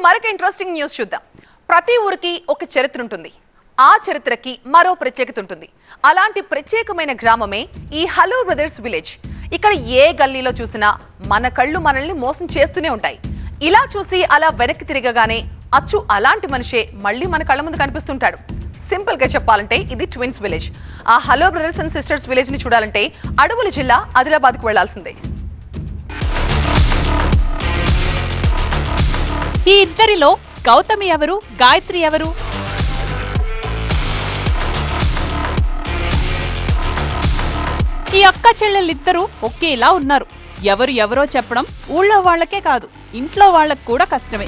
మరొక interesting news చూద్దాం. ప్రతి ఊరికి ఒక చరిత్ర ఉంటుంది. ఆ చరిత్రకి మరో ప్రత్యేకత ఉంటుంది. అలాంటి ప్రత్యేకమైన గ్రామమే ఈ హలో బ్రదర్స్ విలేజ్. ఇక్కడ ఏ గల్లీలో చూసినా మన కళ్ళు మనల్ని మోసం చేస్తూనే ఉంటాయి. ఇలా చూసి అలా వెనక్కి తిరగగానే అచ్చు అలాంటి మనిషే మళ్ళీ మన కళ్ళ ముందు కనిపిస్తుంటాడు. సింపుల్ గా చెప్పాలంటే ఇది ట్విన్స్ విలేజ్. ఆ hello brothers and sisters village ని చూడాలంటే అడవుల జిల్లా ఆదిలాబాద్ కు వెళ్లాల్సిందే. ఈ ఇద్దరిలో గౌతమి ఎవరు, గాయత్రి ఎవరు? ఈ అక్క చెల్లెలిద్దరూ ఒకేలా ఉన్నారు. ఎవరు ఎవరో చెప్పడం ఊళ్ళో వాళ్లకే కాదు, ఇంట్లో వాళ్లకు కూడా కష్టమే.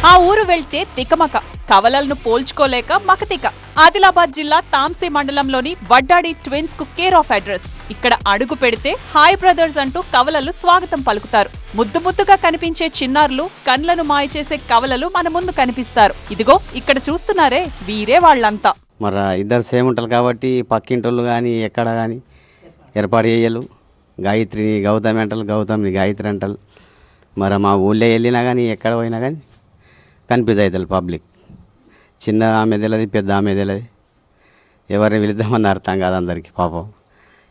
ఆ ఊరు వెళ్తే తికమక, కవలలను పోల్చుకోలేక మకతిక. ఆదిలాబాద్ జిల్లా తాంసీ మండలంలోని వడ్డాడి ట్విన్స్ కు కేర్ ఆఫ్ అడ్రస్. ఇక్కడ అడుగు పెడితే హాయ్ బ్రదర్స్ అంటూ కవలలు స్వాగతం పలుకుతారు. ముద్దు ముద్దుగా కనిపించే చిన్నారులు, కండ్లను మాయ చేసే కవలలు మన ముందు కనిపిస్తారు. ఇదిగో ఇక్కడ చూస్తున్నారే, వీరే వాళ్ళంతా. మరి ఇద్దరు సేమ్ ఉంటారు కాబట్టి పక్కింటోళ్ళు కానీ ఎక్కడ కానీ ఏర్పాటు చేయలు. గాయత్రిని గౌతమి అంటారు, గౌతమిని గాయత్రి అంటారు. మరి మా ఊళ్ళో వెళ్ళినా కానీ ఎక్కడ పోయినా కానీ కన్ఫ్యూజ్ అవుతారు పబ్లిక్. చిన్న ఆమె తెలియదు, పెద్ద ఆమె తెలియదు, ఎవరిని వెళిద్దామని అర్థం కాదు అందరికి. పాపం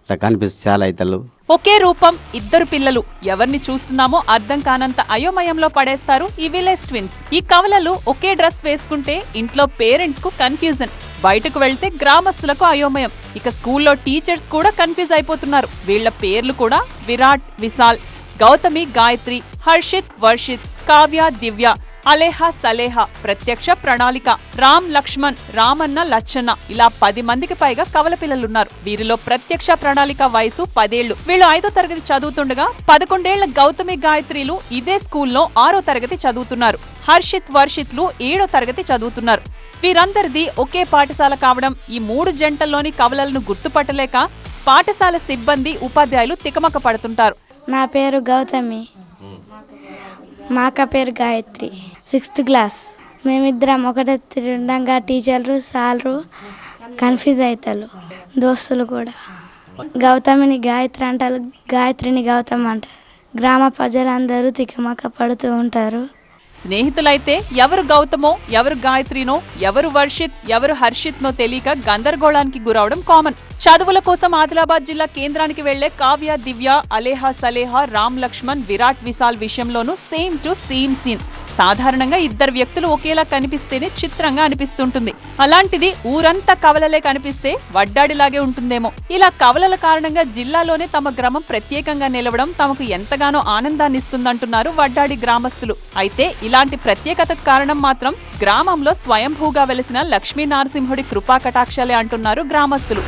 ఇట్లా కనిపిస్తే చాలా అవుతారు. ఒకే రూపం, ఇద్దరు పిల్లలు, ఎవరిని చూస్తున్నామో అర్థం కానంత అయోమయంలో పడేస్తారు ఈ విలేజ్ ట్విన్స్. ఈ కవలలు ఒకే డ్రెస్ వేసుకుంటే ఇంట్లో పేరెంట్స్ కు కన్ఫ్యూజన్, బయటకు వెళ్తే గ్రామస్తులకు అయోమయం. ఇక స్కూల్లో టీచర్స్ కూడా కన్ఫ్యూజ్ అయిపోతున్నారు. వీళ్ల పేర్లు కూడా విరాట్, విశాల్, గౌతమి, గాయత్రి, హర్షిత్, వర్షిత్, కావ్య, దివ్య, అలేహా, సలేహా, ప్రత్యక్ష, ప్రణాళిక, రామ్, లక్ష్మణ్, రామన్న, లచ్చన్న, ఇలా 10 మందికి పైగా కవల పిల్లలున్నారు. వీరిలో ప్రత్యక్ష, ప్రణాళిక వయసు 10 ఏళ్లు. వీళ్ళు 5వ తరగతి చదువుతుండగా 11 ఏళ్ల గౌతమి, గాయత్రిలు ఇదే స్కూల్లో 6వ తరగతి చదువుతున్నారు. హర్షిత్, వర్షిత్లు 7వ తరగతి చదువుతున్నారు. వీరందరిది ఒకే పాఠశాల కావడం ఈ 3 జంటల్లోని కవలలను గుర్తుపట్టలేక పాఠశాల సిబ్బంది, ఉపాధ్యాయులు తికమక పడుతుంటారు. నా పేరు గౌతమి, మా అక్క పేరు గాయత్రి, 6th క్లాస్. మేమిద్దరం ఒకటే తిరగంగా టీచర్లు, సార్లు కన్ఫ్యూజ్ అవుతారు, దోస్తులు కూడా. గౌతమిని గాయత్రి అంటారు, గాయత్రిని గౌతమ్ అంటారు. గ్రామ ప్రజలందరూ తికమక పడుతూ ఉంటారు. స్నేహితులైతే ఎవరు గౌతమో, ఎవరు గాయత్రినో, ఎవరు వర్షిత్, ఎవరు హర్షిత్ నో తెలియక గందరగోళానికి గురవడం కామన్. చదువుల కోసం ఆదిలాబాద్ జిల్లా కేంద్రానికి వెళ్లే కావ్య, దివ్య, అలేహా, సలేహా, రామ్, లక్ష్మణ్, విరాట్, విశాల్ విషయంలోనూ సేమ్ టు సేమ్ సీన్. సాధారణంగా ఇద్దరు వ్యక్తులు ఒకేలా కనిపిస్తేనే చిత్రంగా అనిపిస్తుంటుంది. అలాంటిది ఊరంతా కవలలే కనిపిస్తే వడ్డాడిలాగే ఉంటుందేమో. ఇలా కవలల కారణంగా జిల్లాలోనే తమ గ్రామం ప్రత్యేకంగా నిలవడం తమకు ఎంతగానో ఆనందాన్ని ఇస్తుందంటున్నారు వడ్డాడి గ్రామస్తులు. అయితే ఇలాంటి ప్రత్యేకతకు కారణం మాత్రం గ్రామంలో స్వయంభూగా వెలిసిన లక్ష్మీ నరసింహుడి కృపా కటాక్షాలే అంటున్నారు గ్రామస్తులు.